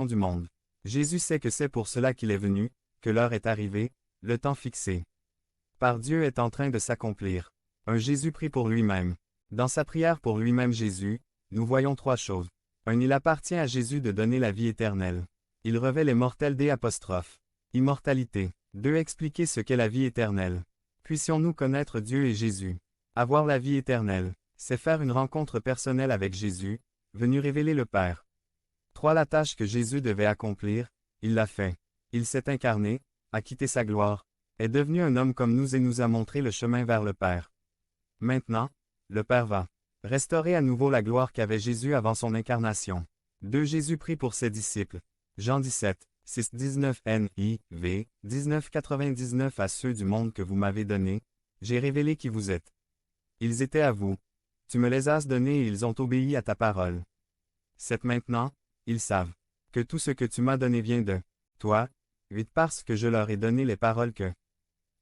du monde. Jésus sait que c'est pour cela qu'il est venu, que l'heure est arrivée, le temps fixé par Dieu est en train de s'accomplir. Un Jésus prie pour lui-même. Dans sa prière pour lui-même Jésus, nous voyons trois choses. 1. Il appartient à Jésus de donner la vie éternelle. Il revêt les mortels d'. Immortalité. 2. Expliquer ce qu'est la vie éternelle. Puissions-nous connaître Dieu et Jésus. Avoir la vie éternelle, c'est faire une rencontre personnelle avec Jésus, venu révéler le Père. 3. La tâche que Jésus devait accomplir, il l'a fait. Il s'est incarné, a quitté sa gloire, est devenu un homme comme nous et nous a montré le chemin vers le Père. Maintenant, le Père va restaurer à nouveau la gloire qu'avait Jésus avant son incarnation. 2. Jésus prie pour ses disciples. Jean 17, 6, 19 NIV, 19,99 À ceux du monde que vous m'avez donnés, j'ai révélé qui vous êtes. Ils étaient à vous. Tu me les as donnés et ils ont obéi à ta parole. 7. Maintenant, ils savent que tout ce que tu m'as donné vient de toi. 8. Parce que je leur ai donné les paroles que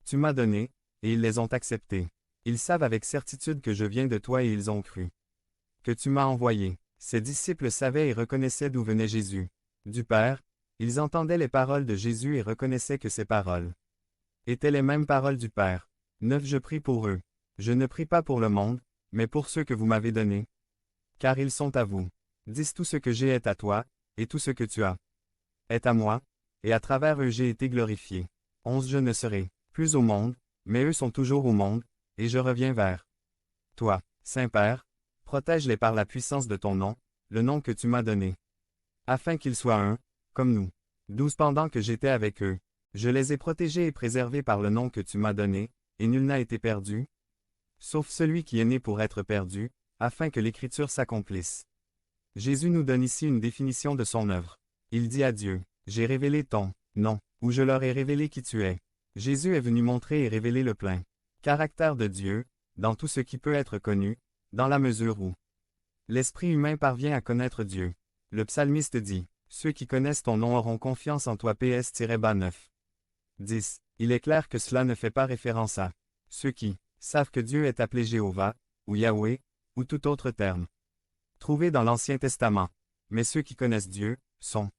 tu m'as données, et ils les ont acceptées. Ils savent avec certitude que je viens de toi et ils ont cru que tu m'as envoyé. Ces disciples savaient et reconnaissaient d'où venait Jésus. Du Père, ils entendaient les paroles de Jésus et reconnaissaient que ces paroles étaient les mêmes paroles du Père. 9. Je prie pour eux. Je ne prie pas pour le monde, mais pour ceux que vous m'avez donnés. Car ils sont à vous. 10. Tout ce que j'ai est à toi, et tout ce que tu as est à moi, et à travers eux j'ai été glorifié. 11. Je ne serai plus au monde, mais eux sont toujours au monde, et je reviens vers toi. Saint-Père, protège-les par la puissance de ton nom, le nom que tu m'as donné. Afin qu'ils soient un, comme nous. 12. Pendant que j'étais avec eux, je les ai protégés et préservés par le nom que tu m'as donné, et nul n'a été perdu, sauf celui qui est né pour être perdu, afin que l'Écriture s'accomplisse. Jésus nous donne ici une définition de son œuvre. Il dit à Dieu, j'ai révélé ton nom, ou je leur ai révélé qui tu es. Jésus est venu montrer et révéler le plein caractère de Dieu, dans tout ce qui peut être connu, dans la mesure où l'esprit humain parvient à connaître Dieu. Le psalmiste dit, ceux qui connaissent ton nom auront confiance en toi. PS-9. 10. Il est clair que cela ne fait pas référence à ceux qui savent que Dieu est appelé Jéhovah, ou Yahweh, ou tout autre terme trouvé dans l'Ancien Testament. Mais ceux qui connaissent Dieu, son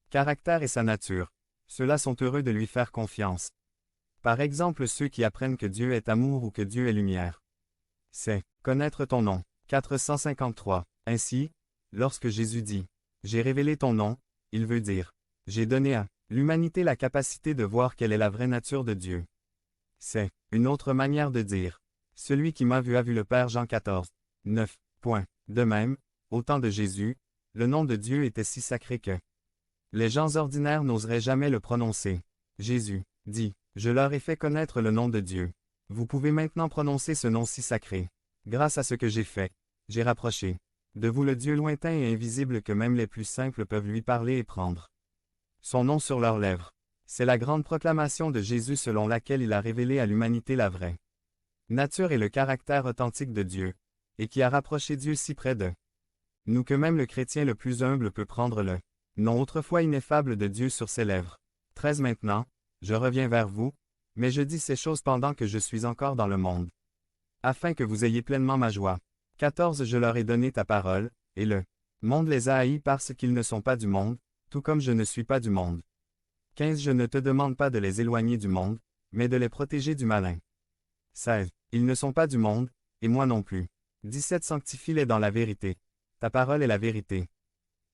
caractère et sa nature, ceux-là sont heureux de lui faire confiance. Par exemple ceux qui apprennent que Dieu est amour ou que Dieu est lumière. C'est connaître ton nom. 453. Ainsi, lorsque Jésus dit « J'ai révélé ton nom », il veut dire « J'ai donné à l'humanité la capacité de voir quelle est la vraie nature de Dieu ». C'est une autre manière de dire « Celui qui m'a vu a vu le Père » Jean 14, 9. De même, au temps de Jésus, le nom de Dieu était si sacré que les gens ordinaires n'oseraient jamais le prononcer. Jésus dit « Je leur ai fait connaître le nom de Dieu. Vous pouvez maintenant prononcer ce nom si sacré. Grâce à ce que j'ai fait, j'ai rapproché de vous le Dieu lointain et invisible que même les plus simples peuvent lui parler et prendre son nom sur leurs lèvres. » C'est la grande proclamation de Jésus selon laquelle il a révélé à l'humanité la vraie nature et le caractère authentique de Dieu, et qui a rapproché Dieu si près de nous que même le chrétien le plus humble peut prendre le nom autrefois ineffable de Dieu sur ses lèvres. 13. Maintenant, je reviens vers vous, mais je dis ces choses pendant que je suis encore dans le monde, afin que vous ayez pleinement ma joie. 14. Je leur ai donné ta parole, et le monde les a haïs parce qu'ils ne sont pas du monde, tout comme je ne suis pas du monde. 15. Je ne te demande pas de les éloigner du monde, mais de les protéger du malin. 16. Ils ne sont pas du monde, et moi non plus. 17. Sanctifie-les dans la vérité. Ta parole est la vérité.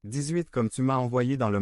18. Comme tu m'as envoyé dans le monde,